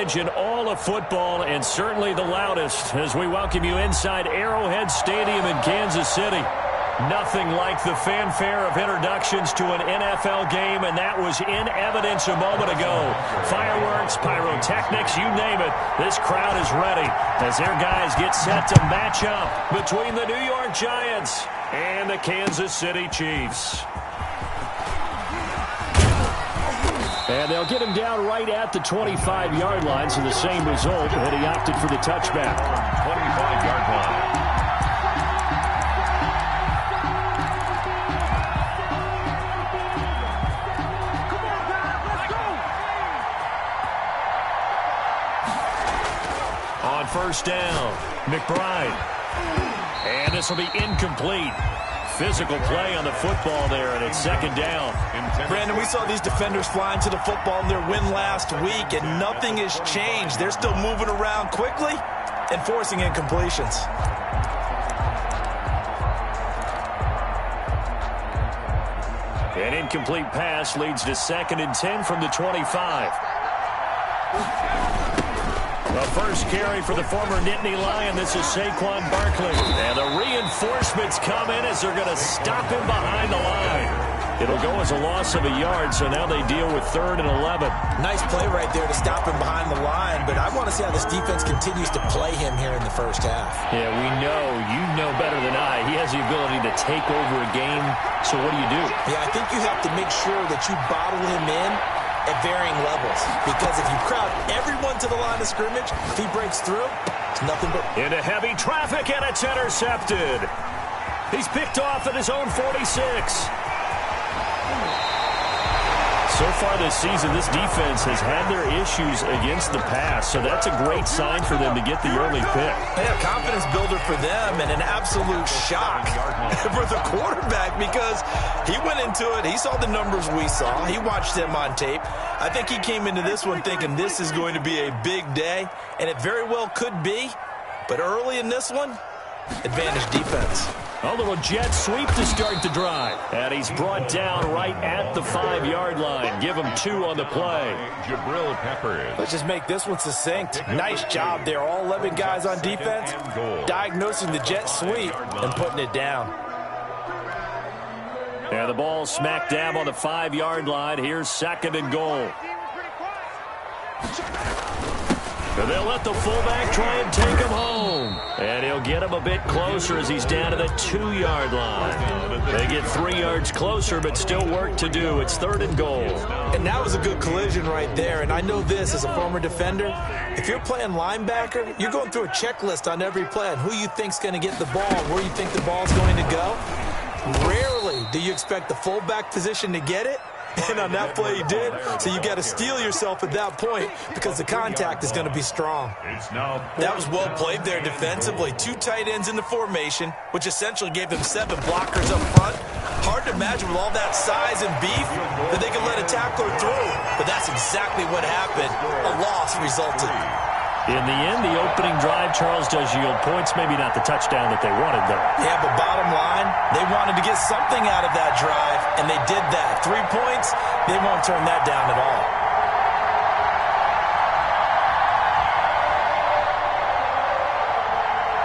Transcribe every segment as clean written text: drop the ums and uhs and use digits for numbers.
scrimmage in all of football, and certainly the loudest, as we welcome you inside Arrowhead Stadium in Kansas City. Nothing like the fanfare of introductions to an NFL game, and that was in evidence a moment ago. Fireworks, pyrotechnics, you name it. This crowd is ready as their guys get set to match up between the New York Giants and the Kansas City Chiefs. And they'll get him down right at the 25-yard line, so the same result, and he opted for the touchback. 25-yard line. On first down, McBride. And this will be incomplete. Physical play on the football there, and it's second down. Brandon, we saw these defenders flying to the football in their win last week, and nothing has changed. They're still moving around quickly and forcing incompletions. An incomplete pass leads to 2nd and 10 from the 25. The first carry for the former Nittany Lion. This is Saquon Barkley. And the reinforcements come in as they're going to stop him behind the line. It'll go as a loss of a yard, so now they deal with 3rd and 11. Nice play right there to stop him behind the line, but I want to see how this defense continues to play him here in the first half. Yeah, we know. You know better than I. He has the ability to take over a game, so what do you do? Yeah, I think you have to make sure that you bottle him in at varying levels, because if you crowd everyone to the line of scrimmage, if he breaks through, it's nothing but... Into heavy traffic, and it's intercepted. He's picked off at his own 46. So far this season, this defense has had their issues against the pass, so that's a great sign for them to get the early pick. Yeah, confidence builder for them, and an absolute shock for the quarterback, because he went into it, he saw the numbers we saw, he watched them on tape. I think he came into this one thinking this is going to be a big day, and it very well could be, but early in this one, advantage defense. A little jet sweep to start the drive. And he's brought down right at the 5-yard line. Give him 2 on the play. Jabril Peppers. Let's just make this one succinct. Nice job there. All 11 guys on defense diagnosing the jet sweep and putting it down. And the ball smack dab on the 5-yard line. Here's 2nd and goal. And they'll let the fullback try and take him home. And he'll get him a bit closer as he's down to the 2-yard line. They get 3 yards closer, but still work to do. It's 3rd and goal. And that was a good collision right there. And I know this as a former defender. If you're playing linebacker, you're going through a checklist on every play on who you think's going to get the ball and where you think the ball's going to go. Rarely do you expect the fullback position to get it. And on that play he did, so you got to steel yourself at that point because the contact is going to be strong. That was well played there defensively. 2 tight ends in the formation, which essentially gave them 7 blockers up front. Hard to imagine with all that size and beef that they could let a tackler through, but that's exactly what happened. A loss resulted. In the end, the opening drive, Charles, does yield points. Maybe not the touchdown that they wanted, though. Yeah, but bottom line, they wanted to get something out of that drive, and they did that. 3 points, they won't turn that down at all.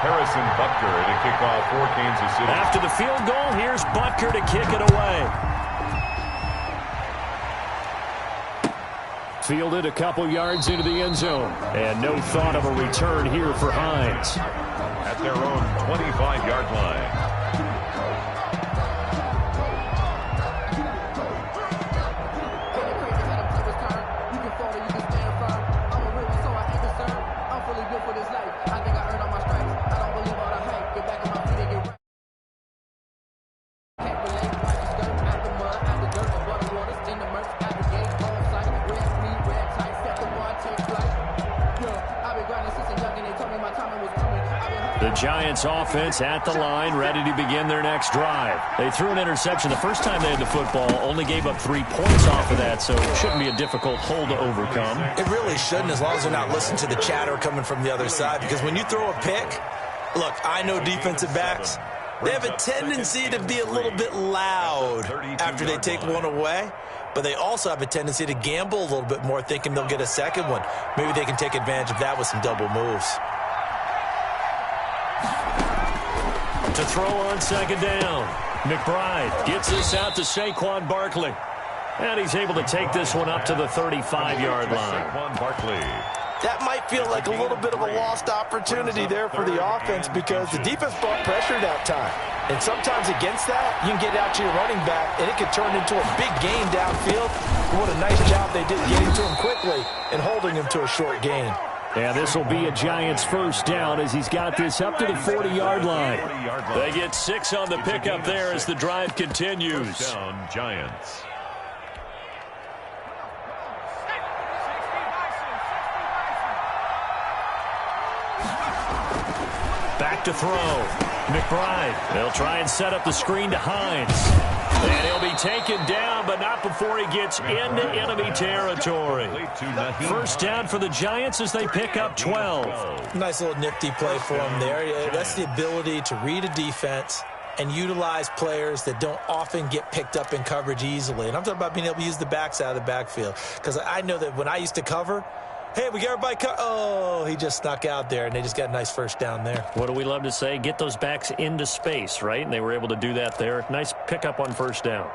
Harrison Butker to kick off for Kansas City. After the field goal, here's Butker to kick it away. Fielded a couple yards into the end zone. And no thought of a return here for Hines. At their own 25-yard line. The Giants offense at the line, ready to begin their next drive. They threw an interception the first time they had the football, only gave up 3 points off of that, so it shouldn't be a difficult hole to overcome. It really shouldn't, as long as they're not listening to the chatter coming from the other side, because when you throw a pick, look, I know defensive backs, they have a tendency to be a little bit loud after they take one away. but they also have a tendency to gamble a little bit more, thinking they'll get a second one. Maybe they can take advantage of that with some double moves. To throw on second down. McBride gets this out to Saquon Barkley. And he's able to take this one up to the 35-yard line. Saquon Barkley. That might feel like a little bit of a lost opportunity there for the offense because the defense brought pressure that time. And sometimes against that, you can get out to your running back, and it could turn into a big gain downfield. What a nice job they did getting to him quickly and holding him to a short gain. And this will be a Giants first down as he's got this up to the 40-yard line. They get 6 on the pickup there as the drive continues. First down, Giants. Back to throw. McBride. They'll try and set up the screen to Hines. And he'll be taken down, but not before he gets into enemy territory. First down for the Giants as they pick up 12. Nice little nifty play for him there. That's the ability to read a defense and utilize players that don't often get picked up in coverage easily. And I'm talking about being able to use the backs out of the backfield. Because I know that when I used to cover, hey, we got everybody oh, he just snuck out there, and they just got a nice first down there. What do we love to say? Get those backs into space, right? And they were able to do that there. Nice pickup on first down.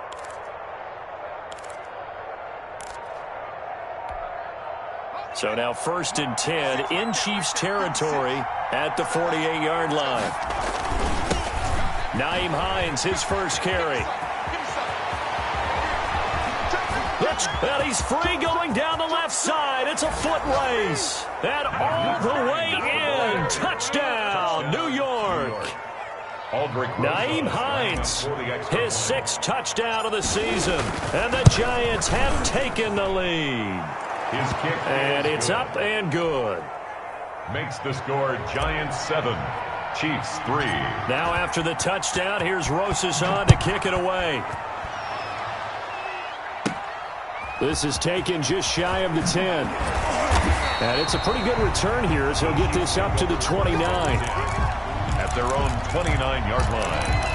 So now 1st and 10 in Chiefs territory at the 48-yard line. Nyheim Hines, his first carry. And he's free going down the left side. It's a foot race. And all the way in. Touchdown, New York. Nyheim Hines, his 6th touchdown of the season. And the Giants have taken the lead. His kick. And it's up and good. Makes the score Giants 7, Chiefs 3. Now after the touchdown, here's Rosas on to kick it away. This is taken just shy of the 10. And it's a pretty good return here as he'll get this up to the 29. At their own 29-yard line.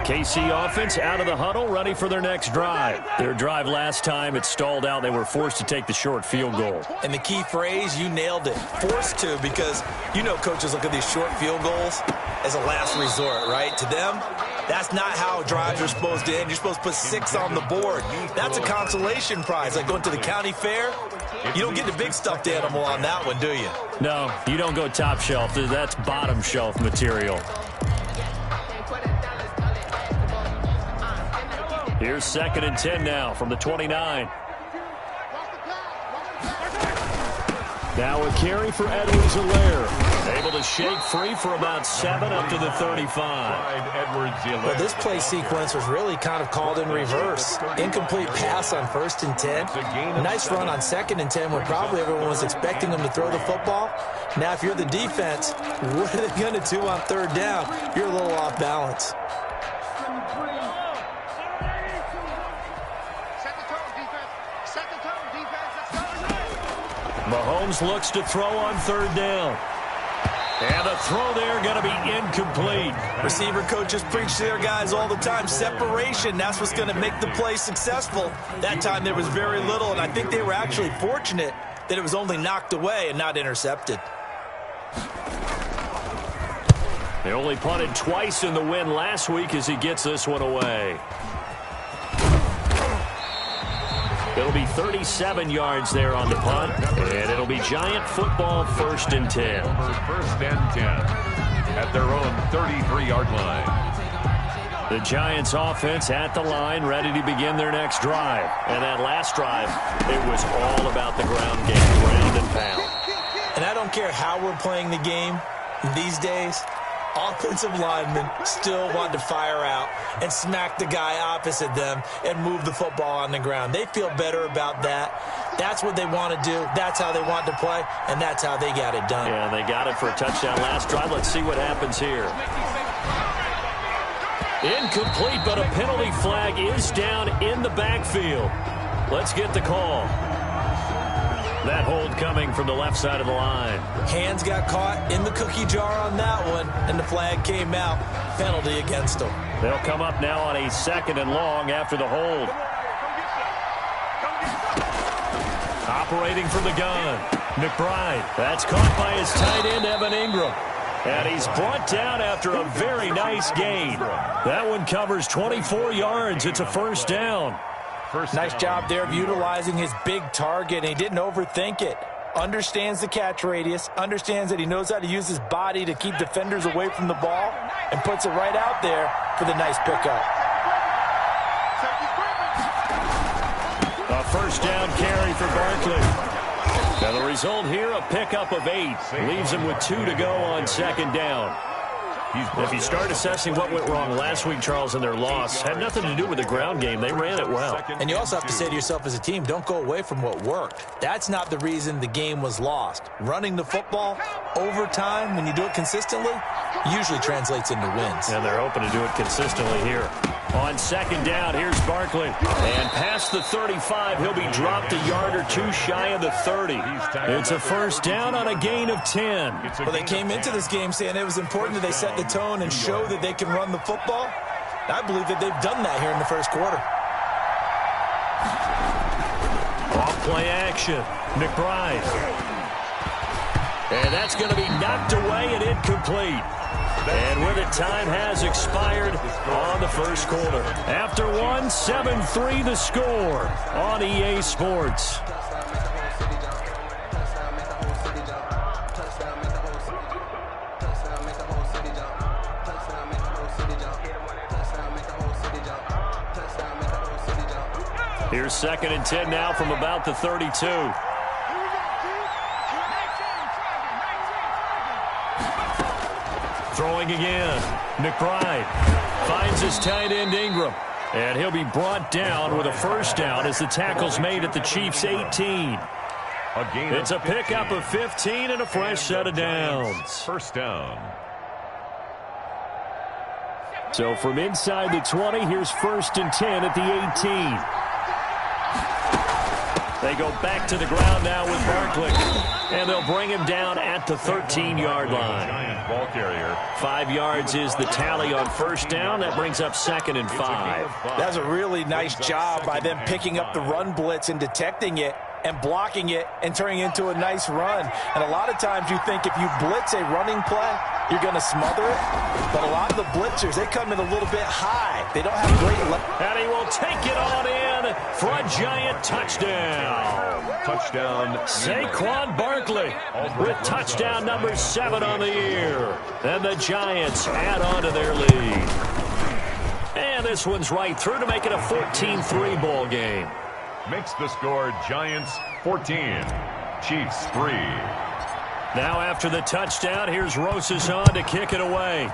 KC offense out of the huddle, ready for their next drive. Their drive last time, it stalled out. They were forced to take the short field goal. And the key phrase, you nailed it. Forced to, because you know coaches look at these short field goals as a last resort, right? To them, that's not how drives are supposed to end. You're supposed to put 6 on the board. That's a consolation prize, like going to the county fair. You don't get the big stuffed animal on that one, do you? No, you don't go top shelf. That's bottom shelf material. Here's 2nd and 10 now from the 29. Now a carry for Edwards-Helaire. Able to shake free for about 7 up to the 35. Well, this play sequence was really kind of called in reverse. Incomplete pass on 1st and 10. Nice run on 2nd and 10 when probably everyone was expecting them to throw the football. Now, if you're the defense, what are they going to do on 3rd down? You're a little off balance. Mahomes looks to throw on 3rd down. And the throw there going to be incomplete. Receiver coaches preach to their guys all the time. Separation, that's what's going to make the play successful. That time there was very little, and I think they were actually fortunate that it was only knocked away and not intercepted. They only punted twice in the win last week as he gets this one away. It'll be 37 yards there on the punt, and it'll be Giant football 1st and 10. 1st and 10 at their own 33-yard line. The Giants offense at the line, ready to begin their next drive. And that last drive, it was all about the ground game, ground and pound. And I don't care how we're playing the game these days, offensive linemen still want to fire out and smack the guy opposite them and move the football on the ground. They feel better about that. That's what they want to do. That's how they want to play, and that's how they got it done. Yeah, they got it for a touchdown last drive. Let's see what happens here. Incomplete, but a penalty flag is down in the backfield. Let's get the call. That hold coming from the left side of the line. Hands got caught in the cookie jar on that one, and the flag came out. Penalty against them. They'll come up now on a 2nd and long after the hold. Operating from the gun, McBride. That's caught by his tight end, Evan Ingram. And he's brought down after a very nice gain. That one covers 24 yards. It's a first down. Nice job there of utilizing his big target. And he didn't overthink it. Understands the catch radius. Understands that he knows how to use his body to keep defenders away from the ball. And puts it right out there for the nice pickup. A first down carry for Barkley. Now the result here, a pickup of 8. Leaves him with 2 to go on 2nd down. If you start assessing what went wrong last week, Charles, in their loss, had nothing to do with the ground game. They ran it well. And you also have to say to yourself as a team, don't go away from what worked. That's not the reason the game was lost. Running the football, overtime, when you do it consistently, usually translates into wins. And they're hoping to do it consistently here. On 2nd down, here's Barkley. And past the 35, he'll be dropped a yard or 2 shy of the 30. It's a first down on a gain of 10. Well, they came into this game saying it was important that they set the tone and show that they can run the football. I believe that they've done that here in the first quarter. Off play action. McBride. And that's going to be knocked away and incomplete. And with it, time has expired on the first quarter. After one, 7-3 the score on EA Sports. Here's 2nd and 10 now from about the 32. Throwing again. McBride finds his tight end Ingram. And he'll be brought down with a first down as the tackle's made at the Chiefs' 18. It's a pickup of 15 and a fresh set of downs. First down. So from inside the 20, here's 1st and 10 at the 18. They go back to the ground now with Barkley. And they'll bring him down at the 13-yard line. Giant ball carrier. 5 yards is the tally on first down. That brings up 2nd and 5. That's a really nice job by them picking up the run blitz and detecting it and blocking it and turning it into a nice run. And a lot of times you think if you blitz a running play, you're going to smother it. But a lot of the blitzers, they come in a little bit high. They don't have great... And he will take it on in for a giant touchdown. Touchdown. Saquon Barkley with touchdown number 7 on the year. And the Giants add on to their lead. And this one's right through to make it a 14-3 ball game. Makes the score Giants 14, Chiefs 3. Now after the touchdown, here's Rosas on to kick it away.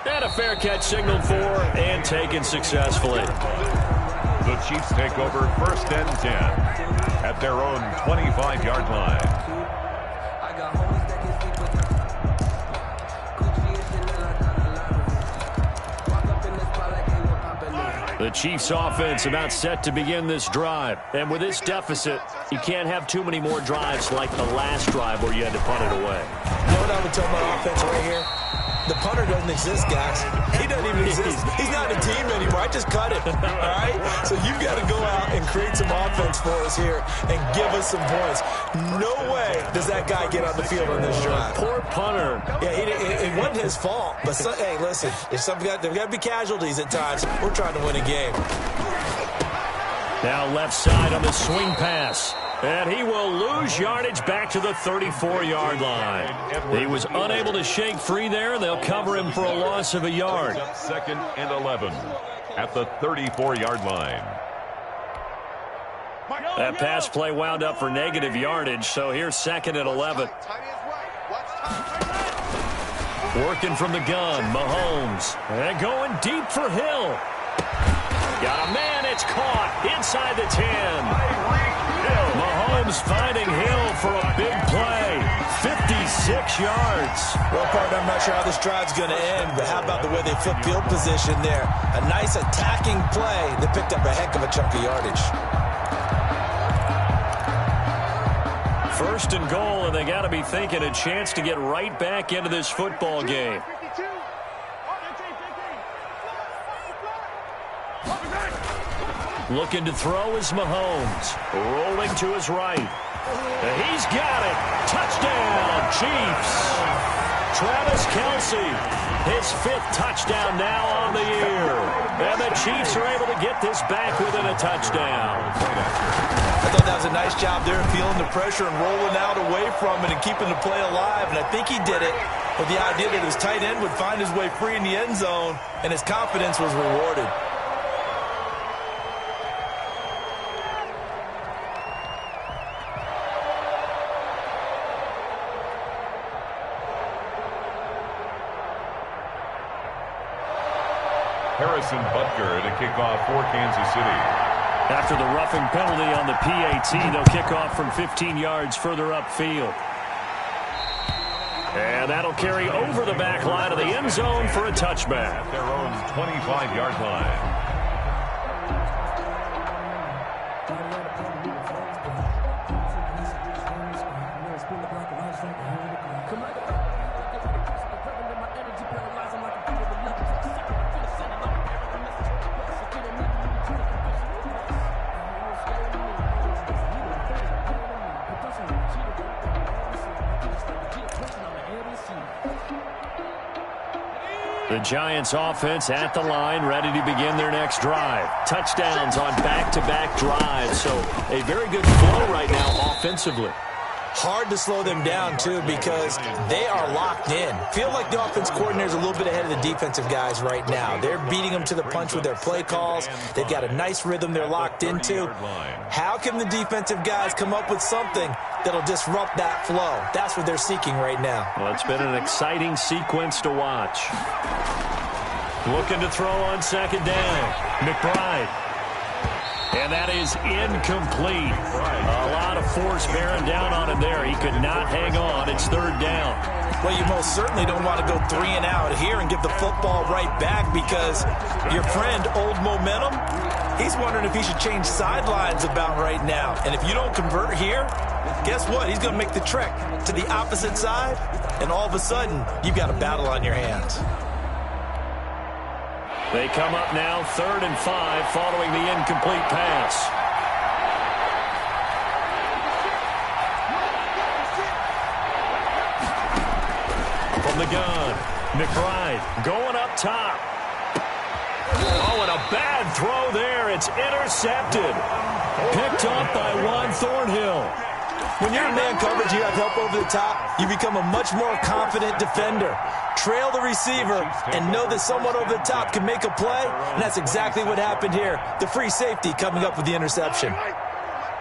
And a fair catch signaled for and taken successfully. The Chiefs take over 1st and 10 at their own 25-yard line. The Chiefs offense about set to begin this drive. And with this deficit, you can't have too many more drives like the last drive where you had to punt it away. You know what I would tell my offense right here? The punter doesn't exist, guys. He doesn't even exist. He's not a team anymore. I just cut him. All right? So you've got to go out and create some offense for us here and give us some points. No way does that guy get on the field on this drive. Poor punter. Yeah, it wasn't his fault. But, hey, listen, there's got to be casualties at times. We're trying to win a game. Now left side on the swing pass. And he will lose yardage back to the 34-yard line. He was unable to shake free there. They'll cover him for a loss of a yard. 2nd and 11 at the 34-yard line. That pass play wound up for negative yardage, so here's 2nd and 11. Working from the gun, Mahomes. And going deep for Hill. Got a man, it's caught inside the 10. Mahomes finding Hill for a big play. 56 yards. Well, partner, I'm not sure how this drive's going to end, but how about the way they flip field position there? A nice attacking play that picked up a heck of a chunk of yardage. First and goal, and they got to be thinking a chance to get right back into this football game. Looking to throw is Mahomes. Rolling to his right. He's got it. Touchdown, Chiefs. Travis Kelce, his 5th touchdown now on the year. And the Chiefs are able to get this back within a touchdown. I thought that was a nice job there, feeling the pressure and rolling out away from it and keeping the play alive. And I think he did it with the idea that his tight end would find his way free in the end zone, and his confidence was rewarded. Harrison Butker to kick off for Kansas City. After the roughing penalty on the PAT, they'll kick off from 15 yards further upfield. And that'll carry over the back line of the end zone for a touchback. Their own 25-yard line. The Giants offense at the line, ready to begin their next drive. Touchdowns on back-to-back drives, so a very good flow right now offensively. Hard to slow them down, too, because they are locked in. Feel like the offense coordinator is a little bit ahead of the defensive guys right now. They're beating them to the punch with their play calls. They've got a nice rhythm they're locked into. How can the defensive guys come up with something that'll disrupt that flow? That's what they're seeking right now. Well, it's been an exciting sequence to watch. Looking to throw on second down. McBride. And that is incomplete. A lot of force bearing down on him there. He could not hang on. It's third down. Well, you most certainly don't want to go 3 and out here and give the football right back, because your friend, Old Momentum, he's wondering if he should change sidelines about right now. And if you don't convert here, guess what? He's going to make the trek to the opposite side, and all of a sudden, you've got a battle on your hands. They come up now 3rd and 5 following the incomplete pass. From the gun, McBride going up top. Oh, and a bad throw there. It's intercepted. Picked up by Juan Thornhill. When you're in man coverage, you have help over the top, you become a much more confident defender. Trail the receiver and know that someone over the top can make a play, and that's exactly what happened here. The free safety coming up with the interception.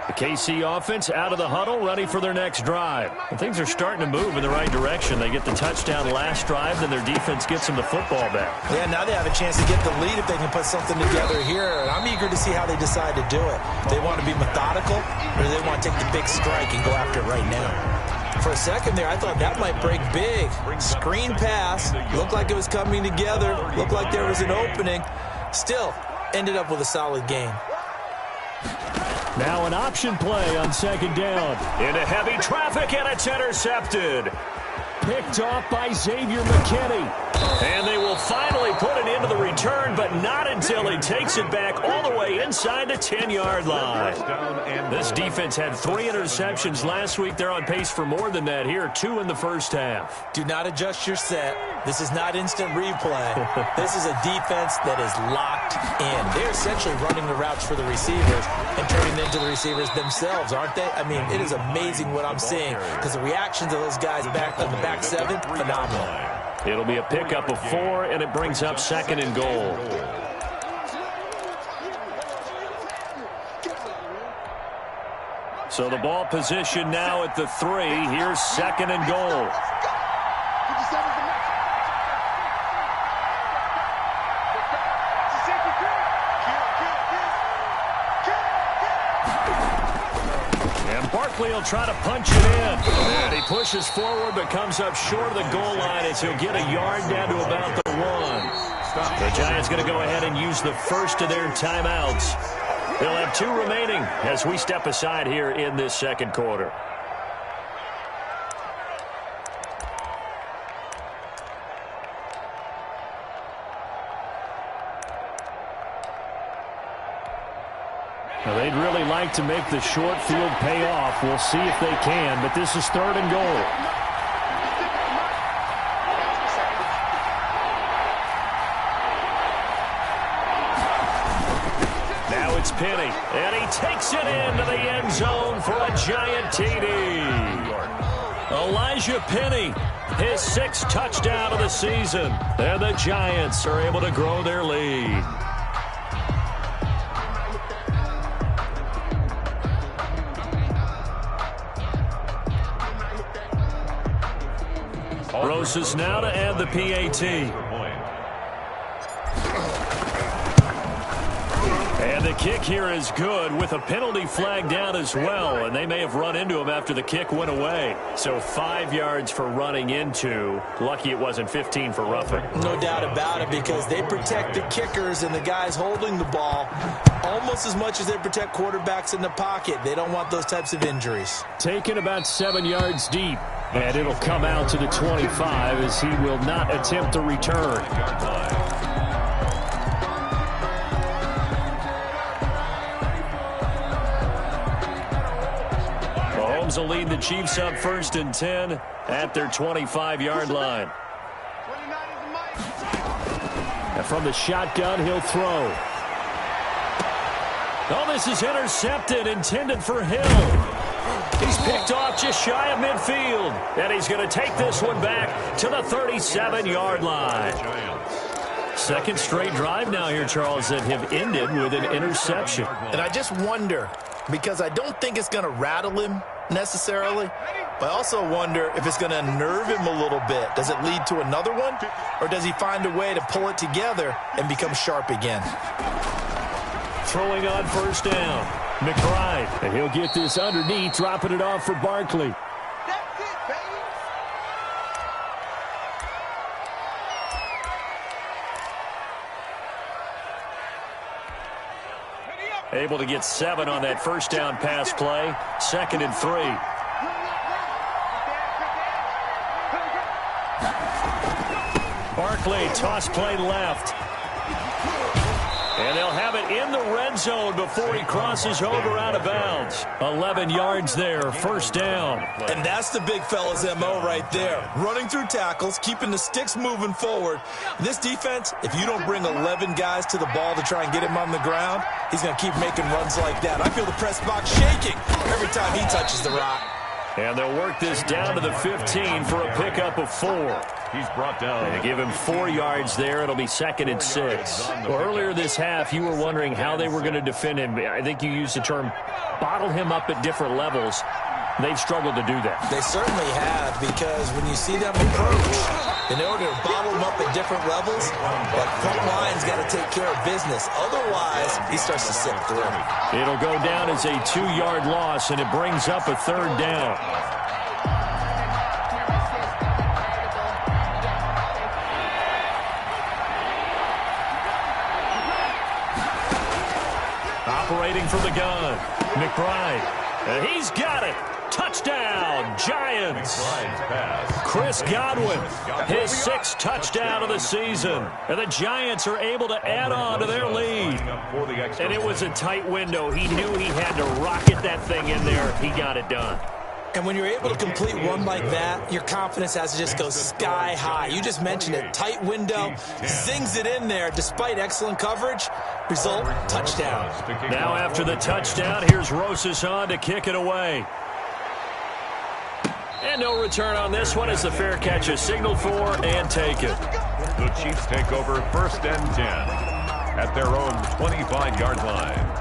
The KC offense out of the huddle, ready for their next drive. And things are starting to move in the right direction. They get the touchdown last drive, then their defense gets them the football back. Yeah, now they have a chance to get the lead if they can put something together here. And I'm eager to see how they decide to do it. They want to be methodical, or do they want to take the big strike and go after it right now? For a second there, I thought that might break big. Screen pass. Looked like it was coming together. Looked like there was an opening. Still, ended up with a solid game. Now an option play on second down. Into heavy traffic, and it's intercepted. Picked off by Xavier McKinney. And they will finally put it into the return, but not until he takes it back all the way inside the 10-yard line. This defense had 3 interceptions last week. They're on pace for more than that here, 2 in the first half. Do not adjust your set. This is not instant replay. This is a defense that is locked in. They're essentially running the routes for the receivers and turning it into the receivers themselves, aren't they? I mean, it is amazing what I'm seeing, because the reactions of those guys back in the back 7, phenomenal. It'll be a pickup of 4, and it brings up 2nd and goal. So the ball position now at the 3. Here's 2nd and goal. Barkley will try to punch it in. And he pushes forward but comes up short of the goal line as he'll get a yard down to about the 1. The Giants going to go ahead and use the first of their timeouts. They'll have 2 remaining as we step aside here in this second quarter. Well, they'd really like to make the short field pay off. We'll see if they can, but this is 3rd and goal. Now it's Penny, and he takes it into the end zone for a giant TD. Elijah Penny, his 6th touchdown of the season, and the Giants are able to grow their lead. Rosas now to add the PAT. And the kick here is good with a penalty flag down as well, and they may have run into him after the kick went away. So 5 yards for running into. Lucky it wasn't 15 for roughing. No doubt about it, because they protect the kickers and the guys holding the ball almost as much as they protect quarterbacks in the pocket. They don't want those types of injuries. Taken about 7 yards deep, and it'll come out to the 25 as he will not attempt to return. Mahomes will lead the Chiefs up 1st and 10 at their 25-yard line. And from the shotgun, he'll throw. Oh, this is intercepted, intended for Hill. He's picked off just shy of midfield. And he's going to take this one back to the 37-yard line. 2nd straight drive now here, Charles, that have ended with an interception. And I just wonder, because I don't think it's going to rattle him necessarily, but I also wonder if it's going to unnerve him a little bit. Does it lead to another one, or does he find a way to pull it together and become sharp again? Throwing on 1st down, McBride, and he'll get this underneath, dropping it off for Barkley. That's it, baby. Able to get 7 on that 1st down pass play. 2nd and 3. Barkley, toss play left. And they'll have it in the red zone before he crosses over out of bounds. 11 yards there, 1st down. And that's the big fella's MO right there. Running through tackles, keeping the sticks moving forward. This defense, if you don't bring 11 guys to the ball to try and get him on the ground, he's going to keep making runs like that. I feel the press box shaking every time he touches the rock. And they'll work this down to the 15 for a pickup of 4. He's brought down. They give him 4 yards there. It'll be 2nd and 6. Well, earlier this half, you were wondering how they were going to defend him. I think you used the term bottle him up at different levels. They've struggled to do that. They certainly have, because when you see them approach, in order to bottle them up at different levels, that front line's got to take care of business. Otherwise, he starts to slip through. It'll go down as a 2-yard loss, and it brings up a 3rd down. Operating from the gun, McBride. And he's got it. Touchdown, Giants. Chris Godwin, his 6th touchdown of the season. And the Giants are able to add on to their lead. And it was a tight window. He knew he had to rocket that thing in there. He got it done. And when you're able to complete one like that, your confidence has to just go sky high. You just mentioned it. Tight window, zings it in there despite excellent coverage. Result, touchdown. Now after the touchdown, here's Rosas on to kick it away. And no return on this one as the fair catch is signaled for and taken. The Chiefs take over 1st and 10 at their own 25-yard line.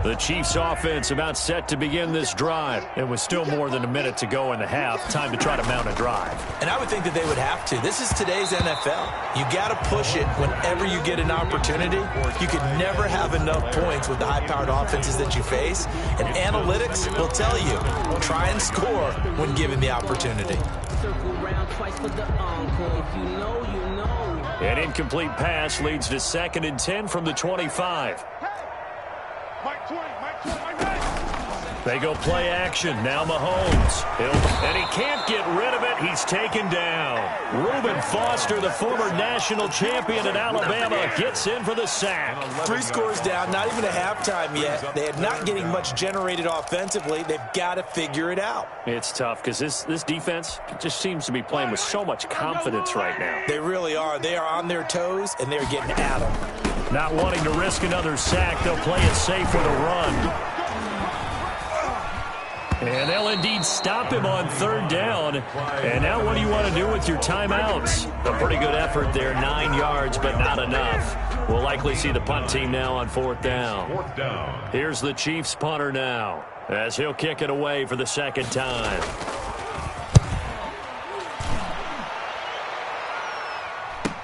The Chiefs offense about set to begin this drive. And with still more than a minute to go in the half, time to try to mount a drive. And I would think that they would have to. This is today's NFL. You got to push it whenever you get an opportunity. You could never have enough points with the high-powered offenses that you face. And analytics will tell you, try and score when given the opportunity. An incomplete pass leads to 2nd and 10 from the 25. They go play action. Now Mahomes. And he can't get rid of it. He's taken down. Reuben Foster, the former national champion at Alabama, gets in for the sack. 3 scores down, not even a halftime yet. They are not getting much generated offensively. They've got to figure it out. It's tough because this defense just seems to be playing with so much confidence right now. They really are. They are on their toes, and they're getting at them. Not wanting to risk another sack, they'll play it safe with a run. And they'll indeed stop him on 3rd down. And now what do you want to do with your timeouts? A pretty good effort there, 9 yards, but not enough. We'll likely see the punt team now on 4th down. Here's the Chiefs punter now, as he'll kick it away for the 2nd time.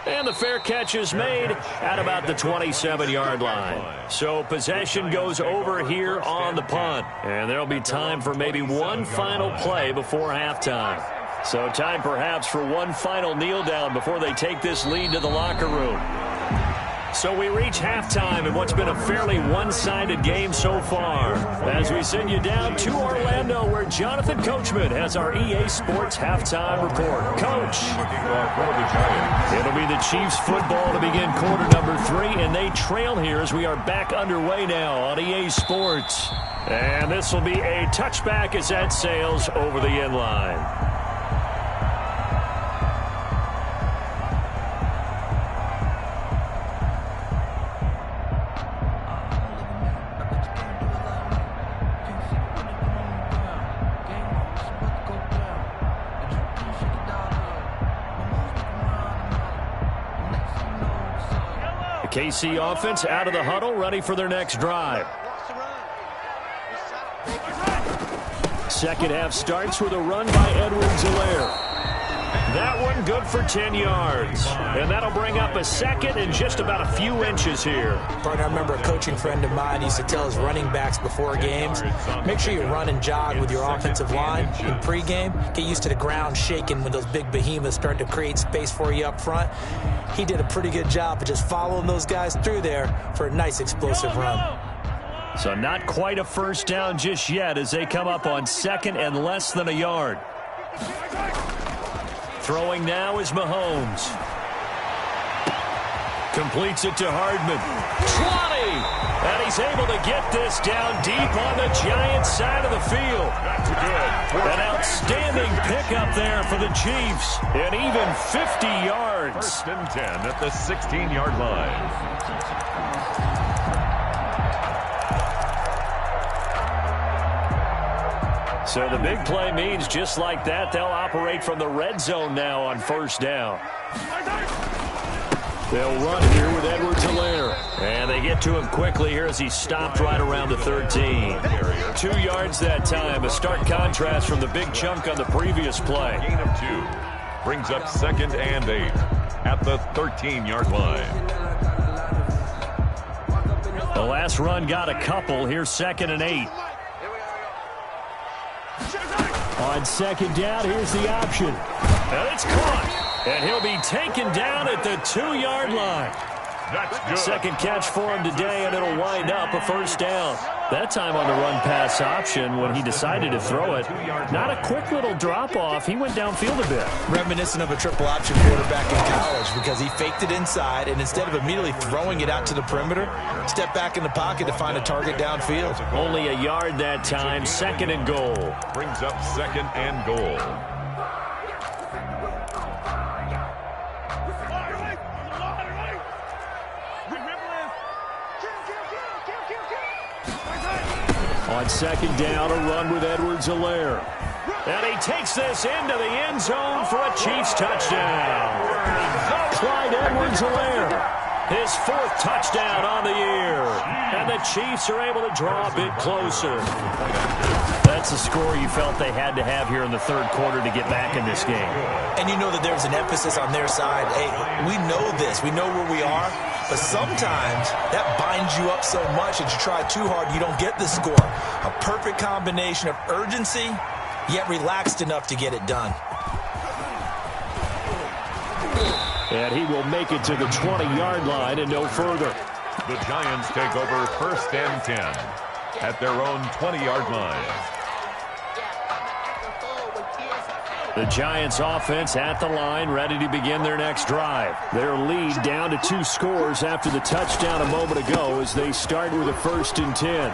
And the fair catch is made at about the 27-yard line. So possession goes over here on the punt. And there'll be time for maybe one final play before halftime. So time perhaps for one final kneel down before they take this lead to the locker room. So we reach halftime in what's been a fairly one-sided game so far, as we send you down to Orlando, where Jonathan Coachman has our EA Sports halftime report. Coach. It'll be the Chiefs football to begin quarter number 3, and they trail here as we are back underway now on EA Sports. And this will be a touchback as that sails over the end line. KC offense out of the huddle, ready for their next drive. Second half starts with a run by Edwards-Helaire. That one good for 10 yards. And that'll bring up a second and just about a few inches here. Partner, I remember a coaching friend of mine used to tell his running backs before games, make sure you run and jog with your offensive line in pregame. Get used to the ground shaking when those big behemoths start to create space for you up front. He did a pretty good job of just following those guys through there for a nice explosive run. So not quite a first down just yet as they come up on 2nd and less than a yard. Throwing now is Mahomes. Completes it to Hardman. 20! And he's able to get this down deep on the Giants side of the field. That's good. An outstanding pickup there for the Chiefs. And even 50 yards. 1st and 10 at the 16-yard line. So the big play means just like that, they'll operate from the red zone now on 1st down. They'll run here with Edwards-Helaire. And they get to him quickly here as he stopped right around the 13. 2 yards that time, a stark contrast from the big chunk on the previous play. Gain of 2 brings up 2nd and 8 at the 13-yard line. The last run got a couple. Here's 2nd and 8. On 2nd down, here's the option. And it's caught. And he'll be taken down at the 2-yard line. That's good. Second catch for him today, and it'll wind up a 1st down. That time on the run-pass option when he decided to throw it. Not a quick little drop-off. He went downfield a bit. Reminiscent of a triple-option quarterback in college because he faked it inside, and instead of immediately throwing it out to the perimeter, stepped back in the pocket to find a target downfield. Only a yard that time, 2nd and goal. Brings up 2nd and goal. On 2nd down, a run with Edwards-Helaire. And he takes this into the end zone for a Chiefs touchdown. Clyde Edwards-Helaire, his 4th touchdown on the year. And the Chiefs are able to draw a bit closer. That's the score you felt they had to have here in the 3rd quarter to get back in this game. And you know that there's an emphasis on their side. Hey, we know this. We know where we are. But sometimes that binds you up so much that you try too hard, you don't get the score. A perfect combination of urgency, yet relaxed enough to get it done. And he will make it to the 20-yard line and no further. The Giants take over 1st and 10 at their own 20-yard line. The Giants offense at the line, ready to begin their next drive. Their lead down to 2 scores after the touchdown a moment ago as they start with a 1st and 10.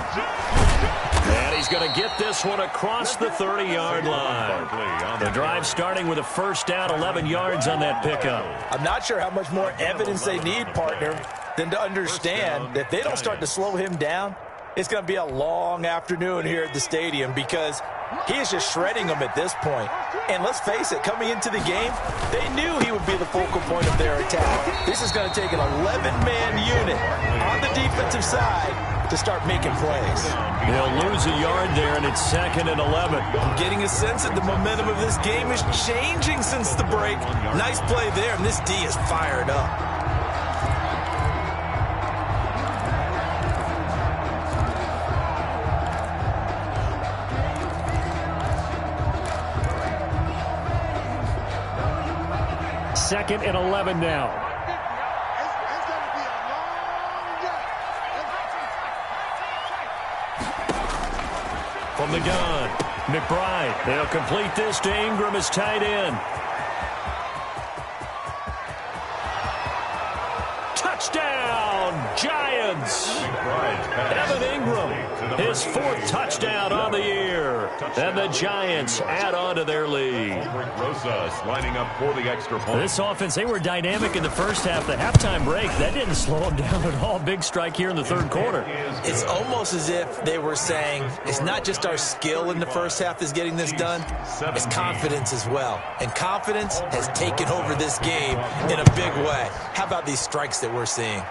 And he's going to get this one across the 30-yard line. The drive starting with a 1st down, 11 yards on that pickup. I'm not sure how much more evidence they need, partner, than to understand that if they don't start to slow him down, it's going to be a long afternoon here at the stadium because he is just shredding them at this point. And let's face it, coming into the game, they knew he would be the focal point of their attack. This is going to take an 11-man unit on the defensive side to start making plays. They'll lose a yard there, and it's 2nd and 11. I'm getting a sense that the momentum of this game is changing since the break. Nice play there, and this D is fired up. Second and 11 now. From the gun, McBride. They'll complete this to Ingram as tight end. Touchdown, Giants! Evan Ingram, his 4th touchdown on the year. And the Giants add on to their lead. Lining up for the extra point. This offense, they were dynamic in the first half. The halftime break, that didn't slow them down at all. Big strike here in the 3rd quarter. It's almost as if they were saying, it's not just our skill in the first half that's getting this done, it's confidence as well. And confidence has taken over this game in a big way. How about these strikes that we're seeing?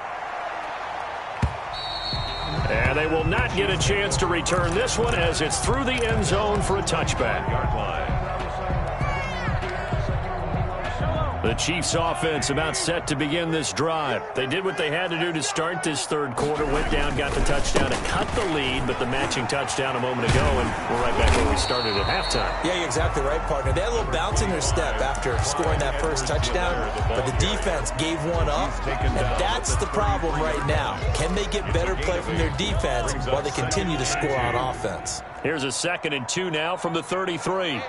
And they will not get a chance to return this one as it's through the end zone for a touchback. The Chiefs offense about set to begin this drive. They did what they had to do to start this 3rd quarter. Went down, got the touchdown, and cut the lead, but the matching touchdown a moment ago, and we're right back where we started at halftime. Yeah, you're exactly right, partner. They had a little bounce in their step after scoring that first touchdown, but the defense gave one up, and that's the problem right now. Can they get better play from their defense while they continue to score on offense? Here's a 2nd and 2 now from the 33.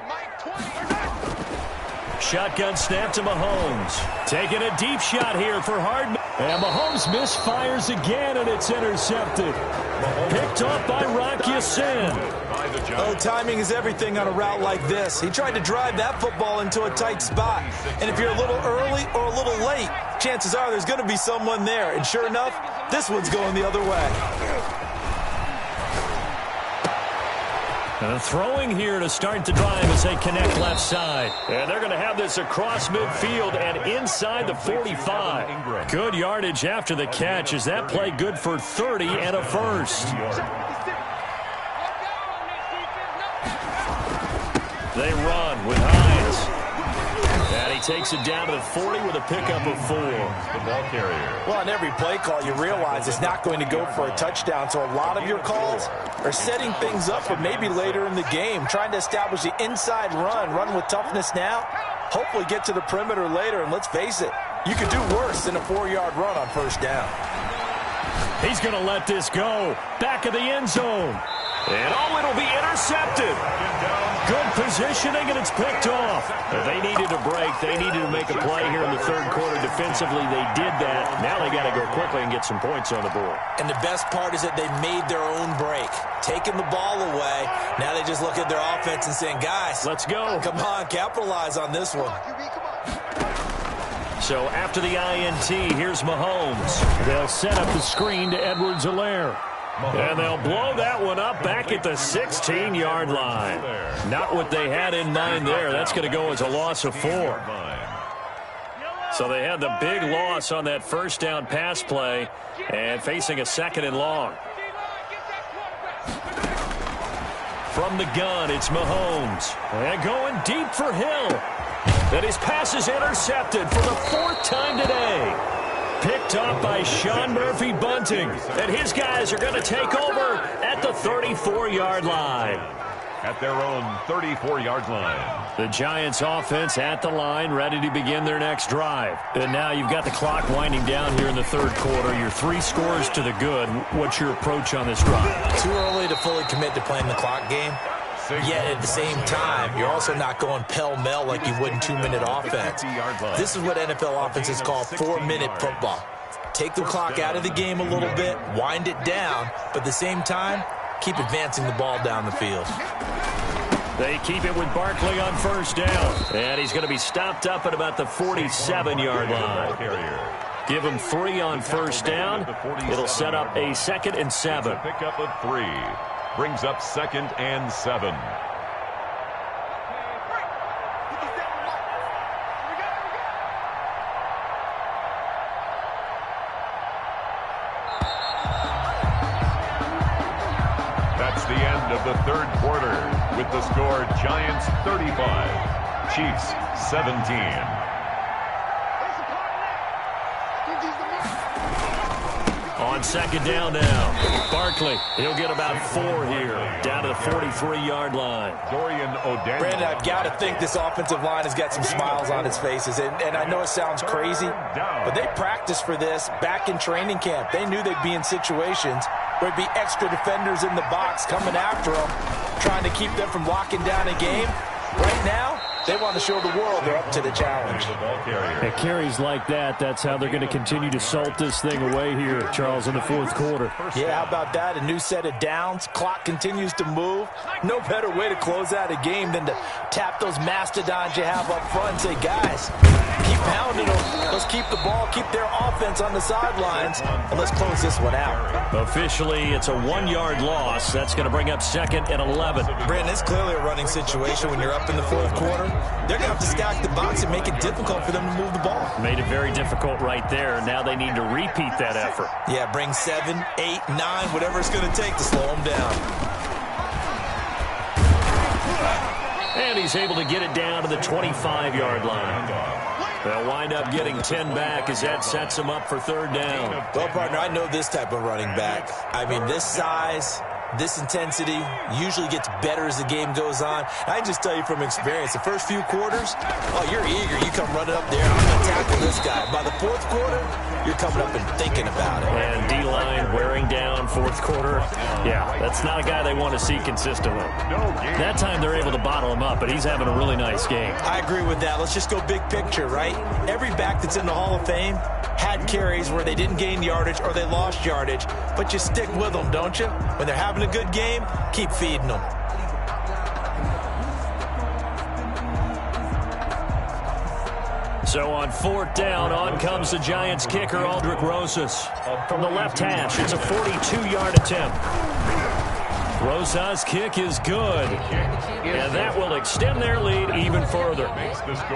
Shotgun snap to Mahomes. Taking a deep shot here for Hardman. And Mahomes misfires again, and it's intercepted. Picked off by Rock Ya-Sin. Oh, timing is everything on a route like this. He tried to drive that football into a tight spot. And if you're a little early or a little late, chances are there's going to be someone there. And sure enough, this one's going the other way. Throwing here to start the drive as they connect left side. And they're going to have this across midfield and inside the 45. Good yardage after the catch. Is that play good for 30 and a 1st? They run with Hines. And he takes it down to the 40 with a pickup of 4. The ball carrier. Well, on every play call, you realize it's not going to go for a touchdown. So a lot of your calls are setting things up for maybe later in the game, trying to establish the inside run with toughness now, hopefully get to the perimeter later. And let's face it, you could do worse than a 4-yard run on 1st down. He's going to let this go. Back of the end zone. And oh, it'll be intercepted. Good positioning, and it's picked off. They needed a break. They needed to make a play here in the 3rd quarter. Defensively, they did that. Now they got to go quickly and get some points on the board. And the best part is that they made their own break, taking the ball away. Now they just look at their offense and saying, guys, let's go. Come on, capitalize on this one. So after the INT, here's Mahomes. They'll set up the screen to Edwards-Helaire. And they'll blow that one up back at the 16-yard line. Not what they had in mind there. That's going to go as a loss of 4. So they had the big loss on that 1st down pass play and facing a 2nd and long. From the gun, it's Mahomes. And going deep for Hill. And his pass is intercepted for the 4th time today. Picked up by Sean Murphy-Bunting. And his guys are going to take over at the 34-yard line. at their own 34-yard line. The Giants offense at the line, ready to begin their next drive. And now you've got the clock winding down here in the third quarter. You're 3 scores to the good. What's your approach on this drive? Too early to fully commit to playing the clock game. Yet at the same time, you're also not going pell-mell like you would in 2-minute offense. This is what NFL offenses call 4-minute football. Take the clock out of the game a little bit, wind it down, but at the same time, keep advancing the ball down the field. They keep it with Barkley on first down. And he's going to be stopped up at about the 47-yard line. Give him 3 on first down. It'll set up a 2nd and 7. Pick up of 3. Brings up 2nd and 7. That's the end of the third quarter with the score Giants 35, Chiefs 17. On second down now, Barkley, he'll get about 4 here, down to the 43-yard line. Brandon, I've got to think this offensive line has got some smiles on its faces, and I know it sounds crazy, but they practiced for this back in training camp. They knew they'd be in situations where it'd be extra defenders in the box coming after them, trying to keep them from locking down a game. Right now, they want to show the world they're up to the challenge. At carries like that, that's how they're going to continue to salt this thing away here, Charles, in the fourth quarter. Yeah, how about that? A new set of downs. Clock continues to move. No better way to close out a game than to tap those mastodons you have up front and say, guys, keep pounding them. Let's keep the ball, keep their offense on the sidelines, and let's close this one out. Officially, it's a 1-yard loss. That's going to bring up 2nd and 11. Brandon, it's clearly a running situation when you're up in the fourth quarter. They're going to have to stack the box and make it difficult for them to move the ball. Made it very difficult right there. Now they need to repeat that effort. Yeah, bring 7, 8, 9, whatever it's going to take to slow them down. And he's able to get it down to the 25-yard line. They'll wind up getting 10 back as that sets them up for third down. Well, partner, I know this type of running back. I mean, this size, this intensity usually gets better as the game goes on. I can just tell you from experience, the first few quarters, oh, you're eager. You come running up there, I'm going to tackle this guy. By the fourth quarter, you're coming up and thinking about it. And D-line wearing down fourth quarter. Yeah, that's not a guy they want to see consistently. That time they're able to bottle him up, but he's having a really nice game. I agree with that. Let's just go big picture, right? Every back that's in the Hall of Fame had carries where they didn't gain yardage or they lost yardage, but you stick with them, don't you? When they're having a good game, keep feeding them. So on fourth down, on comes the Giants kicker, Aldrick Rosas. From the left hash, it's a 42-yard attempt. Rosas' kick is good, and that will extend their lead even further.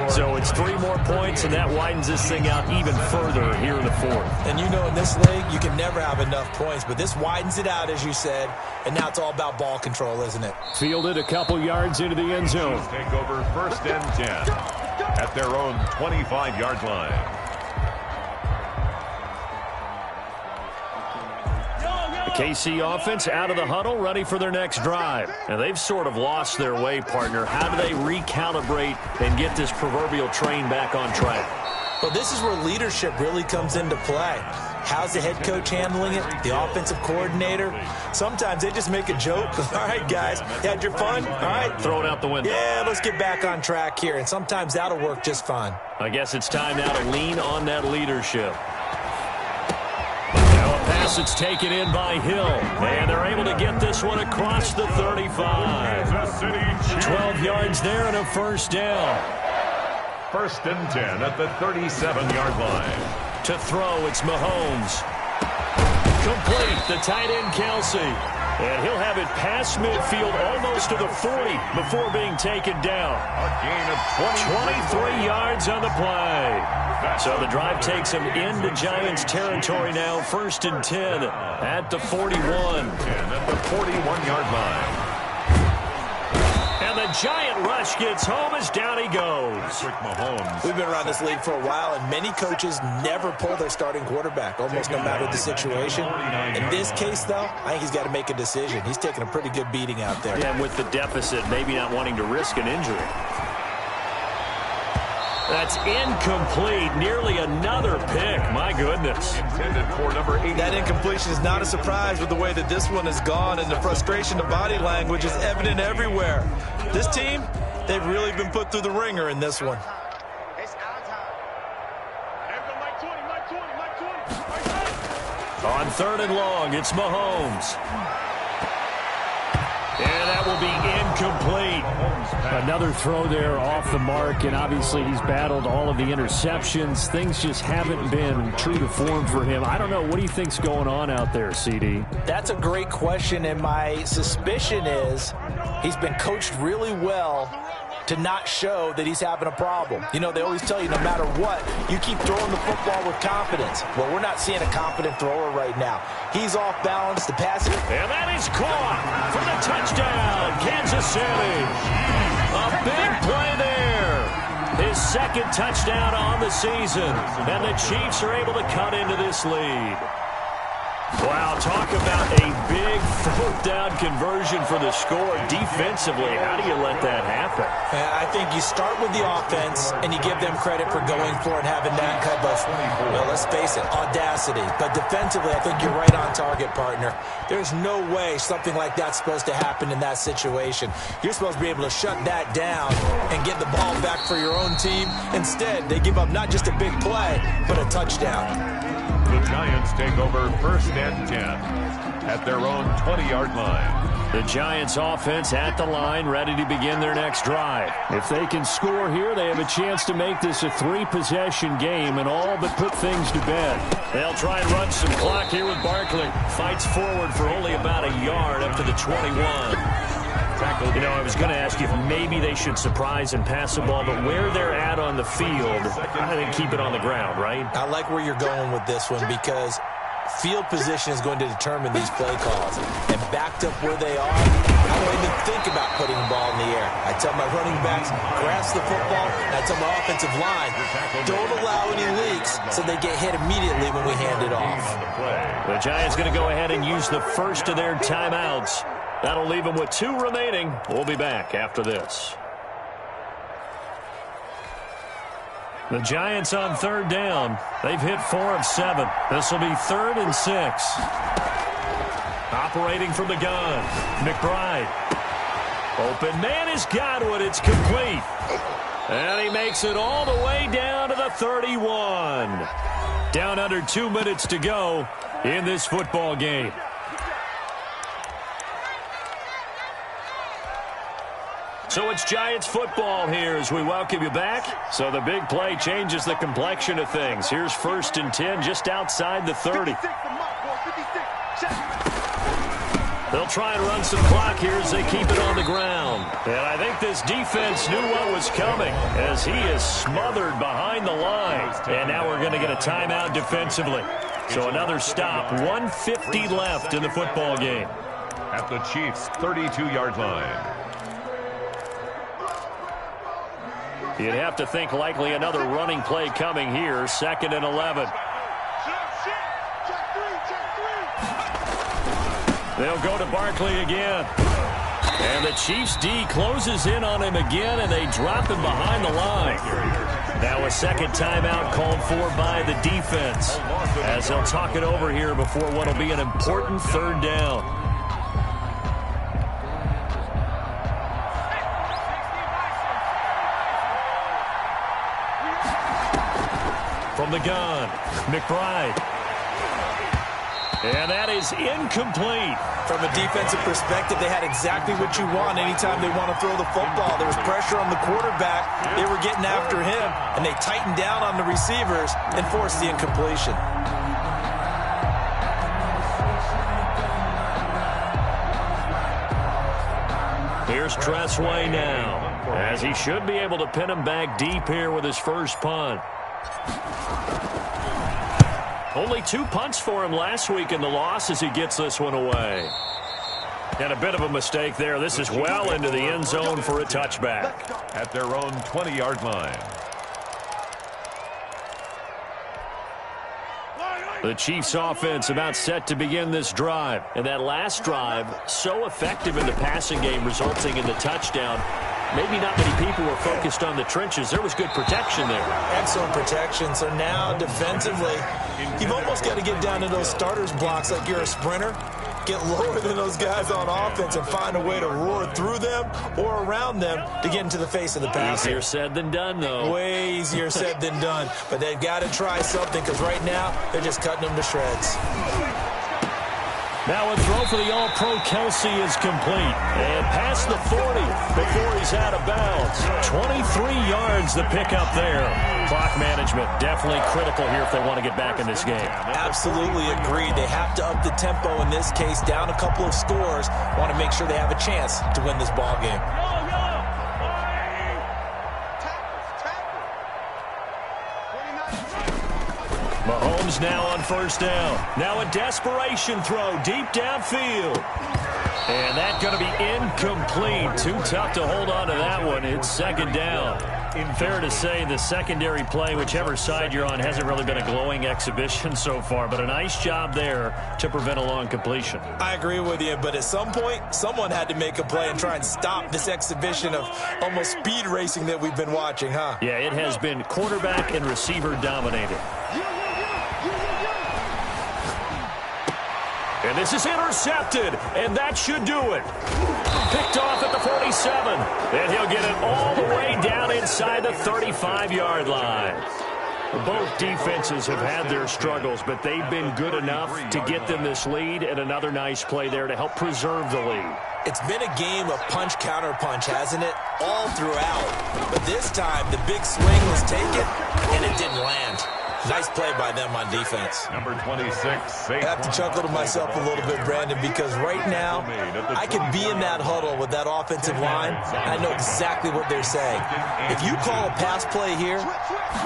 So it's 3 more points, and that widens this thing out even further here in the fourth. And you know, in this league, you can never have enough points, but this widens it out, as you said, and now it's all about ball control, isn't it? Fielded a couple yards into the end zone. Take over 1st and 10 at their own 25-yard line. The KC offense out of the huddle, ready for their next drive. And they've sort of lost their way, partner. How do they recalibrate and get this proverbial train back on track? Well, this is where leadership really comes into play. How's the head coach handling it? The offensive coordinator? Sometimes they just make a joke. All right, guys, you had your fun? All right. Throw it out the window. Yeah, let's get back on track here. And sometimes that'll work just fine. I guess it's time now to lean on that leadership. Now a pass that's taken in by Hill. And they're able to get this one across the 35. 12 yards there and a first down. 1st and 10 at the 37-yard line. To throw, it's Mahomes. Complete, the tight end Kelsey. And he'll have it past midfield almost to the 40 before being taken down. A gain of 23 yards on the play. So the drive takes him into Giants territory now. 1st and 10 at the 41. At the 41-yard line. And the giant rush gets home as down he goes. We've been around this league for a while, and many coaches never pull their starting quarterback, almost no matter the situation. In this case, though, I think he's got to make a decision. He's taking a pretty good beating out there. Yeah, and with the deficit, maybe not wanting to risk an injury. That's incomplete. Nearly another pick. My goodness. Intended for number 8. That incompletion is not a surprise with the way that this one has gone, and the frustration, the body language is evident everywhere. This team, they've really been put through the ringer in this one. On 3rd and long, it's Mahomes. And that will be incomplete. Another throw there off the mark, and obviously he's battled all of the interceptions. Things just haven't been true to form for him. I don't know. What do you think's going on out there, CD? That's a great question, and my suspicion is he's been coached really well to not show that he's having a problem. You know, they always tell you no matter what, you keep throwing the football with confidence. Well, we're not seeing a confident thrower right now. He's off balance. The passing. And that is caught for the touchdown, Kansas City. A big play there. His 2nd touchdown on the season. And the Chiefs are able to cut into this lead. Wow, talk about a big 4th down conversion for the score. Defensively, how do you let that happen? I think you start with the offense, and you give them credit for going for it, having that type of, well, let's face it, audacity. But defensively, I think you're right on target, partner. There's no way something like that's supposed to happen in that situation. You're supposed to be able to shut that down and get the ball back for your own team. Instead, they give up not just a big play, but a touchdown. The Giants take over 1st and 10 at their own 20-yard line. The Giants offense at the line, ready to begin their next drive. If they can score here, they have a chance to make this a 3-possession game and all but put things to bed. They'll try and run some clock here with Barkley. Fights forward for only about a yard up to the 21. You know, I was going to ask you if maybe they should surprise and pass the ball, but where they're at on the field, I think keep it on the ground, right? I like where you're going with this one because field position is going to determine these play calls. And backed up where they are, I don't even think about putting the ball in the air. I tell my running backs, grasp the football, and I tell my offensive line, don't allow any leaks so they get hit immediately when we hand it off. The Giants going to go ahead and use the first of their timeouts. That'll leave them with 2 remaining. We'll be back after this. The Giants on 3rd down. They've hit 4 of 7. This will be 3rd and 6. Operating from the gun, McBride. Open man is Godwin. It's complete. And he makes it all the way down to the 31. Down under 2 minutes to go in this football game. So it's Giants football here as we welcome you back. So the big play changes the complexion of things. Here's 1st and 10 just outside the 30. They'll try and run some clock here as they keep it on the ground. And I think this defense knew what was coming as he is smothered behind the line. And now we're going to get a timeout defensively. So another stop. 1:50 left in the football game. At the Chiefs' 32-yard line. You'd have to think likely another running play coming here. 2nd and 11. They'll go to Barkley again. And the Chiefs D closes in on him again, and they drop him behind the line. Now a 2nd timeout called for by the defense as they'll talk it over here before what will be an important 3rd down. From the gun, McBride. And that is incomplete. From a defensive perspective, they had exactly what you want anytime they want to throw the football. There was pressure on the quarterback. They were getting after him, and they tightened down on the receivers and forced the incompletion. Here's Tressway now, as he should be able to pin him back deep here with his first punt. Only 2 punts for him last week in the loss as he gets this one away. And a bit of a mistake there. This is well into the end zone for a touchback. At their own 20-yard line. The Chiefs offense about set to begin this drive. And that last drive, so effective in the passing game, resulting in the touchdown. Maybe not many people were focused on the trenches. There was good protection there. Excellent protection. So now defensively, you've almost got to get down to those starters blocks like you're a sprinter. Get lower than those guys on offense and find a way to roar through them or around them to get into the face of the passer. Easier said than done, though. Way easier said than done. But they've got to try something because right now they're just cutting them to shreds. Now a throw for the All-Pro Kelsey is complete. And past the 40 before he's out of bounds. 23 yards the pickup there. Clock management definitely critical here if they want to get back in this game. Absolutely agreed. They have to up the tempo in this case, down a couple of scores. Want to make sure they have a chance to win this ball game. Mahomes now on first down. Now a desperation throw deep downfield. And that's going to be incomplete. Too tough to hold on to that one. It's second down. Fair to say the secondary play, whichever side you're on, hasn't really been a glowing exhibition so far, but a nice job there to prevent a long completion. I agree with you, but at some point, someone had to make a play and try and stop this exhibition of almost speed racing that we've been watching, huh? Yeah, it has been quarterback and receiver dominated. And this is intercepted, and that should do it. Picked off at the 47, and he'll get it all the way down inside the 35-yard line. Both defenses have had their struggles, but they've been good enough to get them this lead, and another nice play there to help preserve the lead. It's been a game of punch-counter-punch, hasn't it? All throughout. But this time, the big swing was taken, and it didn't land. Nice play by them on defense. Number 26. I have to chuckle to myself a little bit, Brandon, because right now I could be in that huddle with that offensive line. I know exactly what they're saying. If you call a pass play here,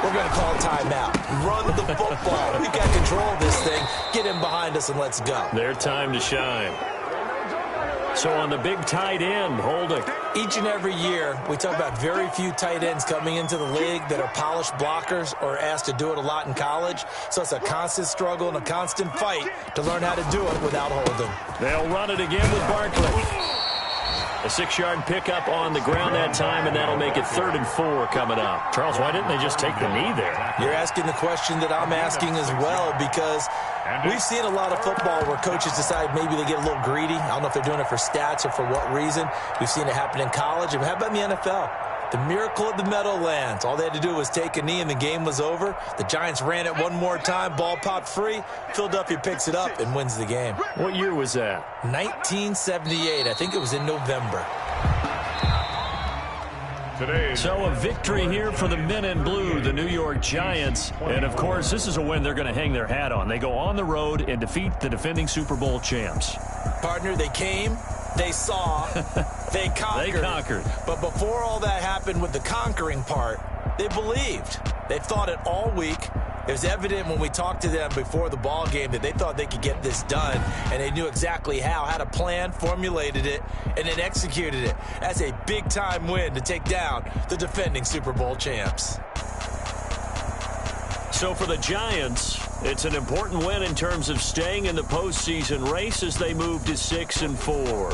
we're going to call a timeout. Run the football. We've got control of this thing. Get in behind us and let's go. Their time to shine. So on the big tight end, holding. Each and every year, we talk about very few tight ends coming into the league that are polished blockers or asked to do it a lot in college. So it's a constant struggle and a constant fight to learn how to do it without holding. They'll run it again with Barkley. A 6-yard pickup on the ground that time, and that'll make it 3rd and 4 coming up. Charles, why didn't they just take the knee there? You're asking the question that I'm asking as well, because we've seen a lot of football where coaches decide maybe they get a little greedy. I don't know if they're doing it for stats or for what reason. We've seen it happen in college. And how about in the NFL? The miracle of the Meadowlands. All they had to do was take a knee and the game was over. The Giants ran it one more time. Ball popped free. Philadelphia picks it up and wins the game. What year was that? 1978. I think it was in November. So a victory here for the men in blue, the New York Giants. And, of course, this is a win they're going to hang their hat on. They go on the road and defeat the defending Super Bowl champs. Partner, they came, they saw, they conquered. They conquered. But before all that happened with the conquering part, they believed. They thought it all week. It was evident when we talked to them before the ball game that they thought they could get this done, and they knew exactly how, had a plan, formulated it, and then executed it. That's a big-time win to take down the defending Super Bowl champs. So for the Giants, it's an important win in terms of staying in the postseason race as they move to 6 and 4.